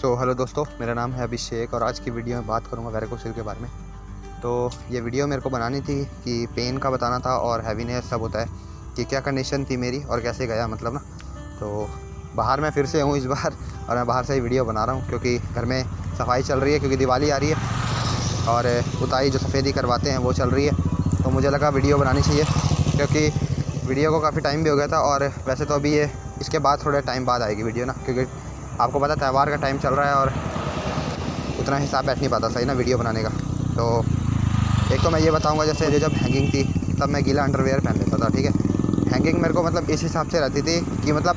Hello दोस्तों, मेरा नाम है अभिषेक और आज की वीडियो में बात करूंगा वैरिकोसिल के बारे में। तो ये वीडियो मेरे को बनानी थी कि पेन का बताना था और हैवीनेस सब होता है कि क्या कंडीशन थी मेरी और कैसे गया मतलब ना। तो बाहर मैं फिर से हूँ इस बार और मैं बाहर से ही वीडियो बना रहा हूँ क्योंकि घर में सफाई चल रही है, क्योंकि दिवाली आ रही है और पुताई जो सफ़ेदी करवाते हैं वो चल रही है। तो मुझे लगा वीडियो बनानी चाहिए क्योंकि वीडियो को काफ़ी टाइम भी हो गया था और वैसे तो अभी ये इसके बाद थोड़े टाइम बाद आएगी वीडियो ना, क्योंकि आपको पता त्यौहार का टाइम चल रहा है और उतना हिसाब बैठ नहीं पाता सही ना वीडियो बनाने का। तो एक तो मैं ये बताऊंगा, जैसे जो जब हैंगिंग थी तब मैं गीला अंडरवेयर पहन लेता था, ठीक है। हैंगिंग मेरे को मतलब इस हिसाब से रहती थी कि मतलब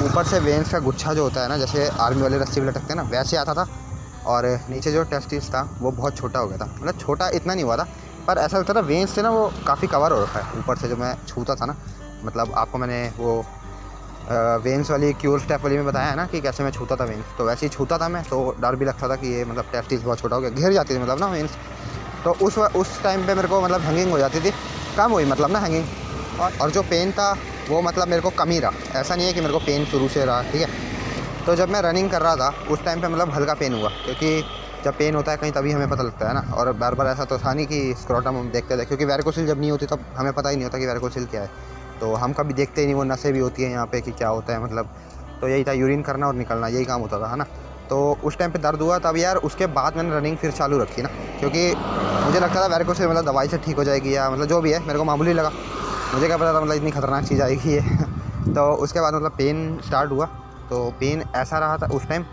ऊपर से वेंस का गुच्छा जो होता है ना, जैसे आर्मी वाले रस्सी में लटकते हैं ना, वैसे आता था और नीचे जो टेस्टिस था वो बहुत छोटा हो गया था। मतलब छोटा इतना नहीं हुआ था पर ऐसा लगता था वेंस से ना वो काफ़ी कवर हो रखा है ऊपर से। जो मैं छूता था ना, मतलब आपको मैंने वो वेंस वाली क्यूर स्टेप वाली में बताया है ना कि कैसे मैं छूता था वेंस, तो वैसे ही छूता था मैं। तो डर भी लगता था कि ये मतलब टेस्टिस बहुत छोटा हो गया, घिर जाती थी मतलब ना वेंस। तो उस टाइम पे मेरे को मतलब हैंगिंग हो जाती थी, कम हुई मतलब ना हैंगिंग। और जो पेन था वो मतलब मेरे को कम ही रहा, ऐसा नहीं है कि मेरे को पेन शुरू से रहा, ठीक है। तो जब मैं रनिंग कर रहा था उस टाइम पे मतलब हल्का पेन हुआ, क्योंकि जब पेन होता है कहीं तभी हमें पता लगता है ना। और बार बार ऐसा तो था नहीं कि स्क्रोटम हम देखते थे, क्योंकि वैरिकोसिल जब नहीं होती तब हमें पता ही नहीं होता कि वैरिकोसिल क्या है। तो हम कभी देखते ही नहीं, वो नसें भी होती हैं यहाँ पे कि क्या होता है मतलब। तो यही था, यूरिन करना और निकलना, यही काम होता था, है ना। तो उस टाइम पे दर्द हुआ तब यार। उसके बाद मैंने रनिंग फिर चालू रखी ना, क्योंकि मुझे लगता था वैरिकोसिल मतलब दवाई से ठीक हो जाएगी या मतलब जो भी है, मेरे को मामूली लगा। मुझे क्या पता था मतलब इतनी ख़तरनाक चीज़ आएगी ये तो उसके बाद मतलब पेन स्टार्ट हुआ। तो पेन ऐसा रहा था उस टाइम,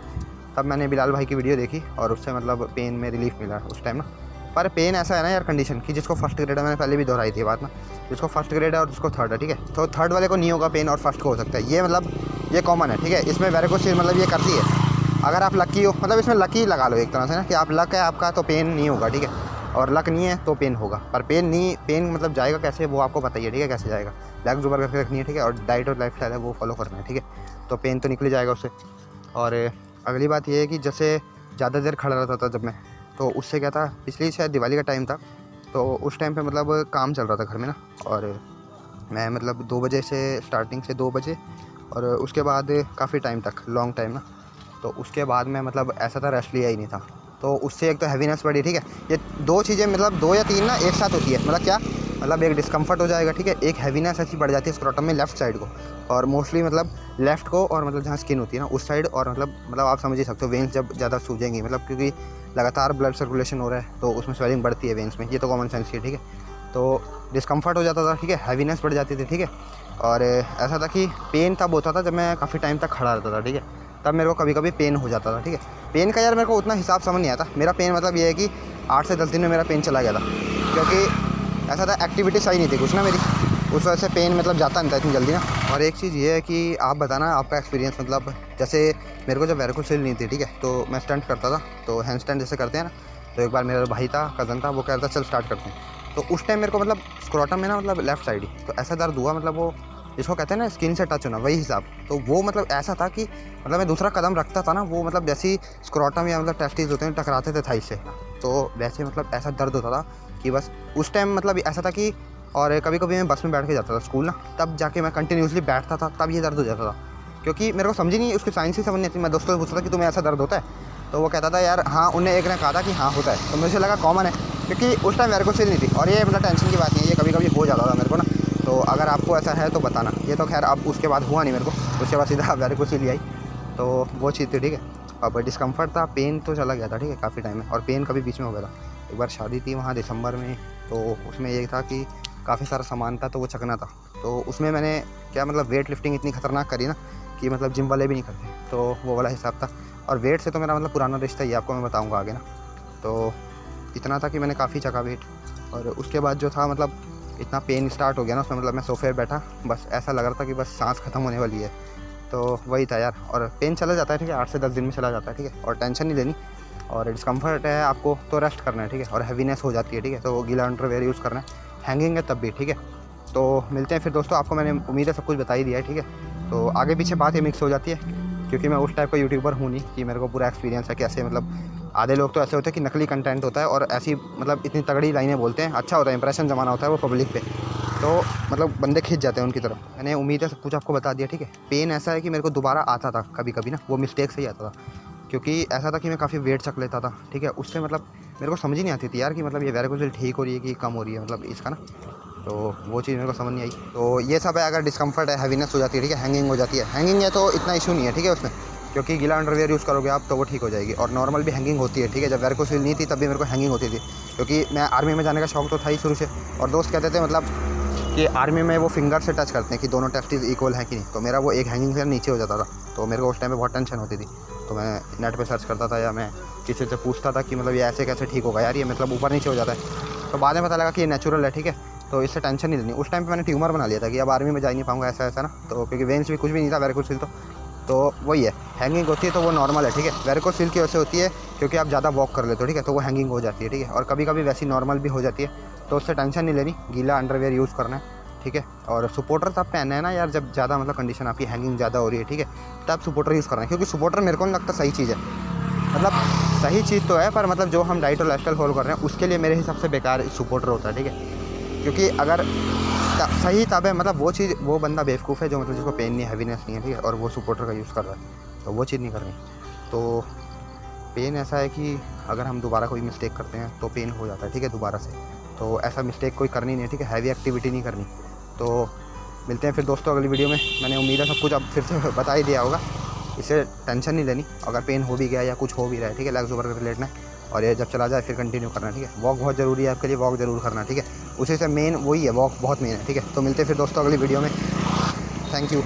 तब मैंने बिलाल भाई की वीडियो देखी और उससे मतलब पेन में रिलीफ मिला उस टाइम ना। पर पेन ऐसा है ना यार कंडीशन की, जिसको फर्स्ट ग्रेड है, मैंने पहले भी दोहराई थी बात ना, जिसको फर्स्ट ग्रेड है और जिसको थर्ड है, ठीक है। तो थर्ड वाले को नहीं होगा पेन और फर्स्ट को हो सकता है, ये मतलब ये कॉमन है, ठीक है। इसमें वैरिकोसिल मतलब ये करती है। अगर आप लकी हो, मतलब इसमें लकी लगा लो एक तरह से ना, कि आप लक है आपका तो पेन नहीं होगा, ठीक है। और लक नहीं है तो पेन होगा। पर पेन मतलब जाएगा कैसे वो आपको पता ही है, ठीक है, कैसे जाएगा। लैग जुबर करके रखनी है, ठीक है, और डाइट और लाइफ स्टाइल है वो फॉलो करना है, ठीक है। तो पेन तो निकल ही जाएगा उससे। और अगली बात ये है कि जैसे ज़्यादा देर खड़ा रहता था जब मैं, तो उससे क्या था, पिछली शायद दिवाली का टाइम था, तो उस टाइम पे मतलब काम चल रहा था घर में ना। और मैं मतलब 2 बजे से स्टार्टिंग से 2 बजे और उसके बाद काफ़ी टाइम तक, लॉन्ग टाइम ना। तो उसके बाद में मतलब ऐसा था रेस्ट लिया ही नहीं था। तो उससे एक तो हैवीनेस बढ़ी, ठीक है। ये 2 चीज़ें मतलब 2 या 3 ना एक साथ होती है। मतलब क्या, मतलब एक डिस्कम्फर्ट हो जाएगा, ठीक है, एक हैवीनेस ऐसी बढ़ जाती है स्क्रोटम में लेफ़्ट साइड को, और मोस्टली मतलब लेफ़्ट को, और मतलब जहाँ स्किन होती है ना उस साइड। और मतलब आप समझ ही सकते हो वेंस जब ज़्यादा सूजेंगी, मतलब क्योंकि लगातार ब्लड सर्कुलेशन हो रहा है तो उसमें स्वेलिंग बढ़ती है वेंस में, ये तो कॉमन सेंस है, ठीक है। तो डिस्कम्फर्ट हो जाता था, ठीक है, हैवीनेस बढ़ जाती थी, ठीक है। और ऐसा था कि पेन तब होता था जब मैं काफ़ी टाइम तक खड़ा रहता था, ठीक है, तब मेरे को कभी कभी पेन हो जाता था, ठीक है। पेन का यार मेरे को उतना हिसाब समझ नहीं आता। मेरा पेन मतलब ये है कि 8 से 10 दिन में मेरा पेन चला गया था, क्योंकि ऐसा था एक्टिविटी सही नहीं थी कुछ ना मेरी, उस वजह से पेन मतलब जाता नहीं था इतनी जल्दी ना। और एक चीज़ ये है कि आप बताना आपका एक्सपीरियंस, मतलब जैसे मेरे को जब वैरिकोसिल नहीं थी, ठीक है, तो मैं स्टंट करता था, तो हैंड स्टंट जैसे करते हैं ना। तो एक बार मेरा भाई था, कज़न था, वो कह रहा था चल स्टार्ट करते हैं। तो उस टाइम मेरे को मतलब स्क्रोटम में ना मतलब लेफ़्ट साइड ही तो ऐसा दर्द हुआ, मतलब वो जिसको कहते हैं ना स्किन से टच होना, वही हिसाब। तो वो मतलब ऐसा था कि मतलब मैं दूसरा कदम रखता था ना, वो मतलब जैसे ही स्क्रोटम या मतलब टेस्टिस होते हैं टकराते थे थाई से, तो वैसे मतलब ऐसा दर्द होता था कि बस उस टाइम मतलब ऐसा था कि। और कभी कभी मैं बस में बैठ के जाता था स्कूल ना, तब जाके मैं कंटिन्यूसली बैठता था, तब ये दर्द हो जाता था, क्योंकि मेरे को समझ ही नहीं, उसकी साइंस ही समझ नहीं आती। मैं दोस्तों से पूछता था कि तुम्हें ऐसा दर्द होता है, तो वो कहता था यार हाँ, उन्हें एक ने कहा था कि हाँ होता है, तो मुझे लगा कॉमन है, क्योंकि उस टाइम वैरिकोसिल नहीं थी। और ये मतलब टेंशन की बात नहीं है, ये कभी कभी हो जाता था मेरे को ना। तो अगर आपको ऐसा है तो बताना। ये तो खैर अब उसके बाद हुआ नहीं मेरे को, उसके बाद सीधा वैरिकोसिल ही आई, तो वो चीज़ थी, ठीक है। अब डिस्कम्फर्ट था, पेन तो चला गया था, ठीक है, काफ़ी टाइम में। और पेन कभी बीच में हो गया था, एक बार शादी थी वहाँ दिसंबर में, तो उसमें ये था कि काफ़ी सारा सामान था तो वो चकना था। तो उसमें मैंने क्या मतलब वेट लिफ्टिंग इतनी खतरनाक करी ना कि मतलब जिम वाले भी नहीं करते, तो वो वाला हिसाब था। और वेट से तो मेरा मतलब पुराना रिश्ता ही, आपको मैं बताऊँगा आगे ना। तो इतना था कि मैंने काफ़ी चका वेट। और उसके बाद जो था मतलब इतना पेन स्टार्ट हो गया ना उसमें, मतलब मैं सोफे पर बैठा, बस ऐसा लग रहा था कि बस सांस ख़त्म होने वाली है। तो वही था यार। और पेन चला जाता है, ठीक है, 8 से 10 दिन में चला जाता है, ठीक है, और टेंशन नहीं लेनी। और डिस्कम्फर्ट है आपको तो रेस्ट करना है, ठीक है, और हैवीनेस हो जाती है, ठीक है, तो गीला अंडरवेयर यूज़ करना है। हैंगिंग है तब भी, ठीक है। तो मिलते हैं फिर दोस्तों, आपको मैंने उम्मीद है सब कुछ बता ही दिया है, ठीक है। तो आगे पीछे बात ये मिक्स हो जाती है, क्योंकि मैं उस टाइप का यूट्यूबर हूँ नहीं कि मेरे को पूरा एक्सपीरियंस है कैसे। मतलब आधे लोग तो ऐसे होते हैं कि नकली कंटेंट होता है और ऐसी मतलब इतनी तगड़ी लाइनें बोलते हैं, अच्छा होता है, इंप्रेशन जमाना होता है वो पब्लिक पे, तो मतलब बंदे खींच जाते हैं उनकी तरफ। मैंने उम्मीद है सब कुछ आपको बता दिया, ठीक है। पेन ऐसा है कि मेरे को दोबारा आता था कभी कभी ना, वो मिस्टेक से ही आता था। क्योंकि ऐसा था कि मैं काफ़ी वेट चक लेता था, ठीक है। उससे मतलब मेरे को समझ ही नहीं आती थी यार कि मतलब ये वेरिकोसिल ठीक हो रही है कि कम हो रही है, मतलब इसका ना, तो वो चीज़ मेरे को समझ नहीं आई। तो ये सब है, अगर डिस्कम्फर्ट है, हैवीनेस हो जाती है, ठीक है, हैंगिंग हो जाती है, हैंगिंग है तो इतना इशू नहीं है, ठीक है उसमें, क्योंकि गीला अंडरवियर यूज़ करोगे आप तो वो ठीक हो जाएगी। और नॉर्मल भी हैंगिंग होती है, ठीक है। जब वेरिकोसिल नहीं थी तब भी मेरे को हैंगिंग होती थी, क्योंकि मैं आर्मी में जाने का शौक तो था ही शुरू से, और दोस्त कहते थे मतलब कि आर्मी में वो फिंगर से टच करते हैं कि दोनों टेस्टिस इक्वल हैं कि नहीं, तो मेरा वो एक हैंगिंग से नीचे हो जाता था, तो मेरे को उस टाइम पे बहुत टेंशन होती थी। तो मैं नेट पे सर्च करता था या मैं किसी से पूछता था कि मतलब ये ऐसे कैसे ठीक होगा यार, ये मतलब ऊपर नीचे हो जाता है। तो बाद में पता लगा कि ये नेचुरल है, ठीक है, तो इससे टेंशन नहीं लेनी। उस टाइम पे मैंने ट्यूमर बना लिया था कि अब आर्मी में जा ही नहीं पाऊंगा, ऐसा ऐसा ना, तो क्योंकि वेन्स भी कुछ भी नहीं था, वेरिकोसिल तो वही है, हैंगिंग होती है तो वो नॉर्मल है, ठीक है। वेरिकोसिल की वजह से होती है क्योंकि आप ज़्यादा वॉक कर लेते हो, ठीक है, तो वो हैंगिंग हो जाती है, ठीक है। और कभी कभी वैसी नॉर्मल भी हो जाती है, तो उससे टेंशन नहीं लेनी, गीला अंडरवेयर यूज़ करना है, ठीक है। और सपोर्टर तब पहनना है ना यार जब ज़्यादा मतलब कंडीशन आपकी हैंगिंग ज़्यादा हो रही है, ठीक है, तब सपोर्टर यूज़ करना है, क्योंकि सपोर्टर मेरे को नहीं लगता सही चीज़ है। मतलब सही चीज़ तो है, पर मतलब जो हम डाइट और लाइफस्टाइल फॉलो कर रहे हैं उसके लिए मेरे हिसाब से बेकार सपोर्टर होता है, ठीक है। क्योंकि अगर सही तब है, मतलब वो चीज़, वो बंदा बेवकूफ़ है जो मतलब जिसको पेन नहीं, हैवीनेस नहीं है, ठीक है, और वो सपोर्टर का यूज़ कर रहा है, तो वो चीज़ नहीं करनी। तो पेन ऐसा है कि अगर हम दोबारा कोई मिस्टेक करते हैं तो पेन हो जाता है, ठीक है, दोबारा से। तो ऐसा मिस्टेक कोई करनी नहीं है, ठीक है, हैवी एक्टिविटी नहीं करनी। तो मिलते हैं फिर दोस्तों अगली वीडियो में। मैंने उम्मीद है सब कुछ अब फिर से बता ही दिया होगा, इससे टेंशन नहीं लेनी। अगर पेन हो भी गया या कुछ हो भी रहा है, ठीक है, लेग्स ऊपर करके लेटना है, और ये जब चला जाए फिर कंटिन्यू करना है, ठीक है। वॉक बहुत ज़रूरी है आपके लिए, वॉक ज़रूर करना, ठीक है, उसी से मेन वही है, वॉक बहुत मेन है, ठीक है। तो मिलते हैं फिर दोस्तों अगली वीडियो में। Thank you.